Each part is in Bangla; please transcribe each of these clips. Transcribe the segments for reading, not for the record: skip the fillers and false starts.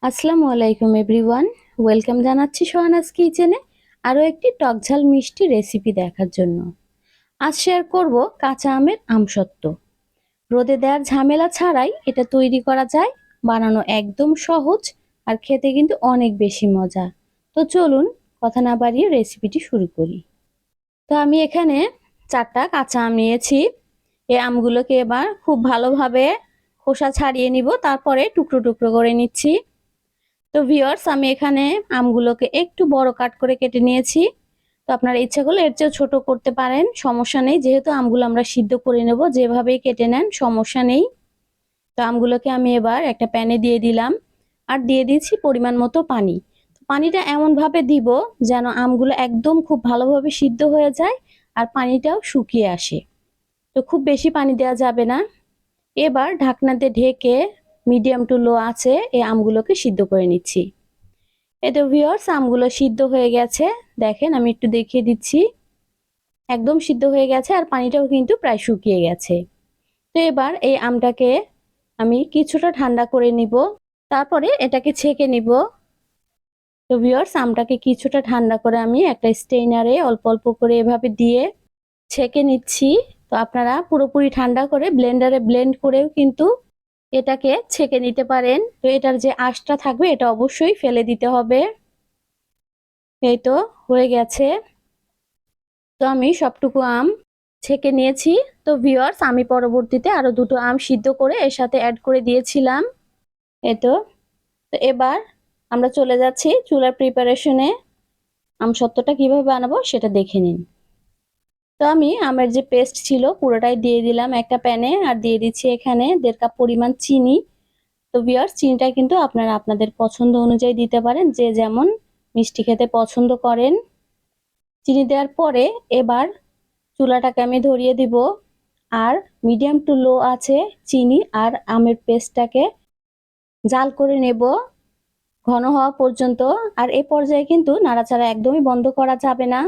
আসসালামু আলাইকুম এভরিওয়ান। ওয়েলকাম জানাচ্ছি সোহানাস কিচেনে আরও একটি টকঝাল মিষ্টি রেসিপি দেখার জন্য। আজ শেয়ার করব কাঁচা আমের আমসত্ত্ব। রোদে দেওয়ার ঝামেলা ছাড়াই এটা তৈরি করা যায়, বানানো একদম সহজ আর খেতে কিন্তু অনেক বেশি মজা। তো চলুন কথা না বাড়িয়ে রেসিপিটি শুরু করি। তো আমি এখানে 4টা কাঁচা আম নিয়েছি। এই আমগুলোকে এবার খুব ভালোভাবে খোসা ছাড়িয়ে নিব, তারপরে টুকরো টুকরো করে নিচ্ছি। তো ভিউয়ার্স, আমি এখানে আমগুলোকে একটু বড় কাট করে কেটে নিয়েছি। তো আপনারা ইচ্ছা করলে এর চেয়েও ছোট করতে পারেন, সমস্যা নেই। যেহেতু আমগুলো আমরা সিদ্ধ করে নেব, যেভাবেই কেটে নেন সমস্যা নেই। তো আমগুলোকে আমি এবার একটা প্যানে দিয়ে দিলাম আর দিয়ে দিচ্ছি পরিমাণ মতো পানি। পানিটা এমনভাবে দিব যেন আমগুলো একদম খুব ভালোভাবে সিদ্ধ হয়ে যায় আর পানিটাও শুকিয়ে আসে। তো খুব বেশি পানি দেওয়া যাবে না। এবার ঢাকনাতে ঢেকে মিডিয়াম টু লো আঁচে এই আমগুলোকে সিদ্ধ করে নিচ্ছি। এই তো ভিউয়ার্স, আমগুলো সিদ্ধ হয়ে গেছে। দেখেন, আমি একটু দেখিয়ে দিচ্ছি। একদম সিদ্ধ হয়ে গেছে আর পানিটাও কিন্তু প্রায় শুকিয়ে গেছে। তো এবার এই আমটাকে আমি কিছুটা ঠান্ডা করে নিব, তারপরে এটাকে ছেঁকে নিব। তো ভিউয়ার্স, আমটাকে কিছুটা ঠান্ডা করে আমি একটা স্টেইনারে অল্প অল্প করে এভাবে দিয়ে ছেঁকে নিচ্ছি। তো আপনারা পুরোপুরি ঠান্ডা করে ব্লেন্ডারে ব্লেন্ড করেও কিন্তু এটাকে ছেঁকে নিতে পারেন। তো এটার যে আঁশটা থাকবে এটা অবশ্যই ফেলে দিতে হবে। এই তো হয়ে গেছে। তো আমি সবটুকু আম ছেঁকে নিয়েছি। তো ভিউয়ার্স, আমি পরবর্তীতে আরো দুটো আম সিদ্ধ করে এর সাথে অ্যাড করে দিয়েছিলাম। এই তো। তো এবার আমরা চলে যাচ্ছি চুলার প্রিপারেশনে। আমসত্ত্বটা কিভাবে বানাবো সেটা দেখে নিন। তো আমি আমের যে পেস্ট ছিল পুরোটাই দিয়ে দিলাম একটা প্যানে, আর দিয়ে দিচ্ছি এখানে 1.5 কাপ পরিমাণ চিনি। তো ভিউয়ার্স, চিনিটা কিন্তু আপনারা আপনাদের পছন্দ অনুযায়ী দিতে পারেন, যে যেমন মিষ্টি খেতে পছন্দ করেন। চিনি দেওয়ার পরে এবার চুলাটাকে আমি ধরিয়ে দিব আর মিডিয়াম টু লো আছে চিনি আর আমের পেস্টটাকে জাল করে নেব ঘন হওয়া পর্যন্ত। আর এ পর্যায়ে কিন্তু নাড়াচাড়া একদমই বন্ধ করা যাবে না।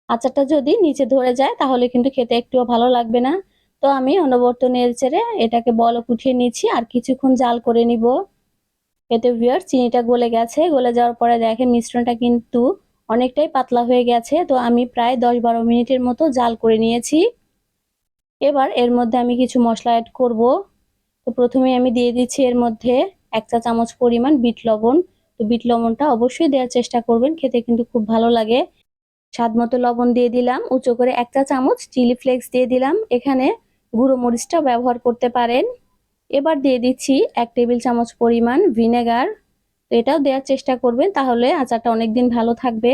আচারটা যদি নিচে ধরে যায় তাহলে কিন্তু খেতে একটুও ভালো লাগবে না। তো আমি অনবরত নেড়েচেড়ে এটাকে বলক উঠিয়ে নিচ্ছি আর কিছুক্ষণ জাল করে নিব। এতে ভিউয়ার্স, চিনিটা গলে গেছে। গলে যাওয়ার পরে দেখেন মিশ্রণটা কিন্তু অনেকটাই পাতলা হয়ে গেছে। তো আমি প্রায় 10-12 মিনিটের মতো জাল করে নিয়েছি। এবার এর মধ্যে আমি কিছু মশলা অ্যাড করব। তো প্রথমে আমি দিয়ে দিচ্ছি এর মধ্যে 1 চা চামচ পরিমাণ বিট লবণ। তো বিট লবণটা অবশ্যই দেওয়ার চেষ্টা করবেন, খেতে কিন্তু খুব ভালো লাগে। স্বাদ মতো লবণ দিয়ে দিলাম। উঁচু করে 1 চা চামচ চিলি ফ্লেক্স দিয়ে দিলাম। এখানে গুঁড়ো মরিচটা ব্যবহার করতে পারেন। এবার দিয়ে দিচ্ছি 1 টেবিল চামচ পরিমাণ ভিনেগার। তো এটাও দেওয়ার চেষ্টা করবেন, তাহলে আচারটা অনেকদিন ভালো থাকবে।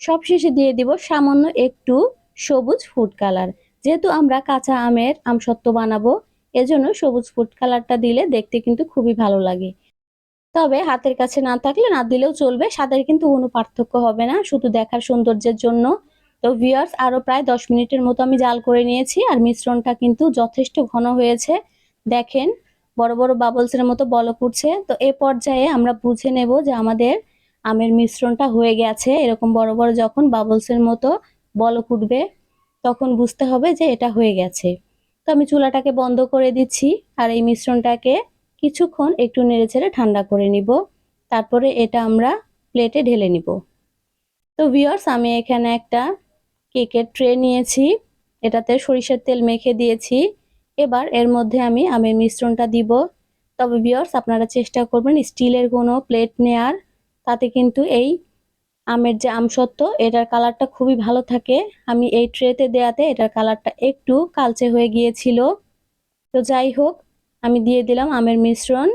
সবশেষে দিয়ে দিব সামান্য একটু সবুজ ফুড কালার। যেহেতু আমরা কাঁচা আমের আমসত্ত্ব বানাবো, এজন্য সবুজ ফুড কালারটা দিলে দেখতে কিন্তু খুবই ভালো লাগে। তবে হাতের কাছে না থাকলে না দিলেও চলবে, স্বাদের কিন্তু কোনো পার্থক্য হবে না, শুধু দেখার সৌন্দর্যের জন্য। তো ভিউয়ার্স, আরো প্রায় 10 মিনিটের মতো আমি জাল করে নিয়েছি আর মিশ্রণটা কিন্তু যথেষ্ট ঘন হয়েছে। দেখেন, বড় বড় বাবলসের মতো বলক উঠছে। তো এ পর্যায়ে আমরা বুঝে নেব যে আমাদের আমের মিশ্রণটা হয়ে গেছে। এরকম বড় বড় যখন বাবলসের মতো বলক উঠবে তখন বুঝতে হবে যে এটা হয়ে গেছে। তো আমি চুলাটাকে বন্ধ করে দিচ্ছি আর এই মিশ্রণটাকে কিছুক্ষণ একটু নেড়েচেড়ে ঠান্ডা করে নিব। তারপরে এটা আমরা প্লেটে ঢেলে নিব। তো ভিউয়ার্স, আমি এখানে একটা কেকের ট্রে নিয়েছি, এটাতে সরিষার তেল মেখে দিয়েছি। এবার এর মধ্যে আমি আমের মিশ্রণটা দিব। তবে ভিউয়ার্স, আপনারা চেষ্টা করবেন স্টিলের কোনো প্লেট নেয়ার, তাতে কিন্তু এই আমের যে আমসত্ত্ব এটার কালারটা খুবই ভালো থাকে। আমি এই ট্রেতে দেয়াতে এটার কালারটা একটু কালচে হয়ে গিয়েছিল। তো যাই হোক, আমি দিয়ে দিলাম আমের মিশ্রণ।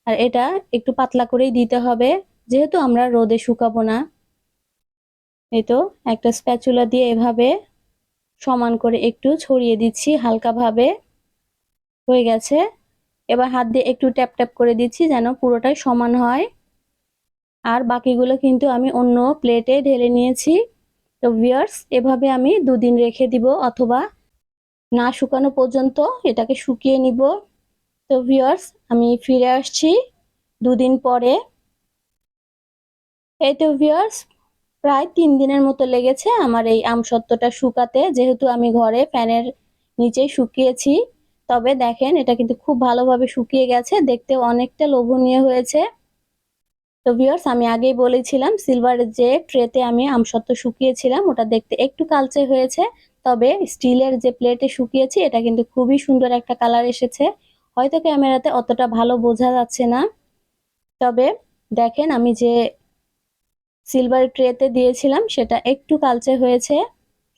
আর এটা একটু পাতলা করেই দিতে হবে, যেহেতু আমরা রোদে শুকাবো না। এই তো একটা স্প্যাচুলা দিয়ে এভাবে সমান করে একটু ছড়িয়ে দিচ্ছি হালকাভাবে। হয়ে গেছে। এবার হাত দিয়ে একটু ট্যাপ ট্যাপ করে দিচ্ছি যেন পুরোটাই সমান হয়। আর বাকিগুলো কিন্তু আমি অন্য প্লেটে ঢেলে নিয়েছি। তো ভিউয়ার্স, এভাবে আমি 2 দিন রেখে দিব, অথবা না শুকানো পর্যন্ত এটাকে শুকিয়ে নিব। তো ভিউয়ার্স, আমি ফিরে আসছি 2 দিন পরে। এই তো ভিউয়ার্স, প্রায় 3 দিনের মতো লেগেছে আমার এই আমসত্ত্বটা শুকাতে, যেহেতু আমি ঘরে ফ্যানের নিচেই শুকিয়েছি। তবে দেখেন, এটা কিন্তু খুব ভালোভাবে শুকিয়ে গেছে, দেখতেও অনেকটা লোভনীয় হয়েছে। তো ভিউয়ার্স, আমি আগেই বলেছিলাম সিলভারের যে ট্রেতে আমি আমসত্ত্ব শুকিয়েছিলাম ওটা দেখতে একটু কালচে হয়েছে, তবে স্টিলের যে প্লেটে শুকিয়েছি এটা কিন্তু খুবই সুন্দর একটা কালার এসেছে। হয়তো ক্যামেরাতে অতটা ভালো বোঝা যাচ্ছে না, তবে দেখেন আমি যে সিলভার ট্রেতে দিয়েছিলাম সেটা একটু কালচে হয়েছে,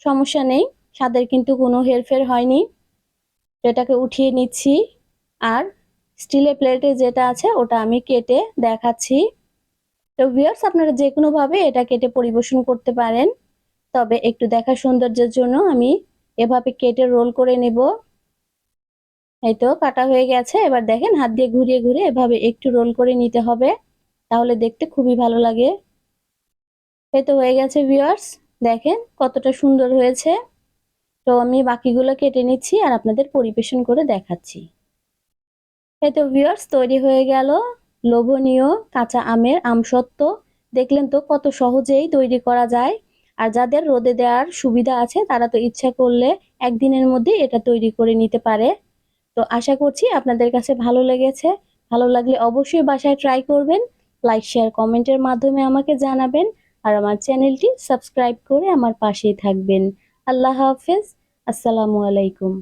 সমস্যা নেই, স্বাদের কিন্তু কোনো হেরফের হয়নি। এটাকে উঠিয়ে নিচ্ছি, আর স্টিলের প্লেটে যেটা আছে ওটা আমি কেটে দেখাচ্ছি। তো ভিউয়ার্স, আপনারা যে কোনোভাবে এটা কেটে পরিবেশন করতে পারেন, তবে একটু দেখার সৌন্দর্যের জন্য আমি এভাবে কেটে রোল করে নেব। এই তো কাটা হয়ে গেছে। এবার দেখেন হাত দিয়ে ঘুরিয়ে ঘুরিয়ে এভাবে একটু রোল করে নিতে হবে, তাহলে দেখতে খুবই ভালো লাগে। এই তো হয়ে গেছে ভিউয়ার্স, দেখেন কতটা সুন্দর হয়েছে। তো আমি বাকিগুলো কেটে নিচ্ছি আর আপনাদের পরিবেশন করে দেখাচ্ছি। এই তো ভিউয়ার্স, তৈরি হয়ে গেল লোভনীয় কাঁচা আমের আমসত্ত্ব। দেখলেন তো কত সহজেই তৈরি করা যায়। আর যাদের রোদে দেওয়ার সুবিধা আছে তারা তো ইচ্ছা করলে একদিনের মধ্যে এটা তৈরি করে নিতে পারে। তো আশা করছি আপনাদের কাছে ভালো লেগেছে। ভালো লাগলে অবশ্যই বাসায় ট্রাই করবেন। লাইক, শেয়ার, কমেন্টের মাধ্যমে আমাকে জানাবেন। আর আমার চ্যানেলটি সাবস্ক্রাইব করে আমার পাশেই থাকবেন। আল্লাহ হাফেজ। আসসালামু আলাইকুম।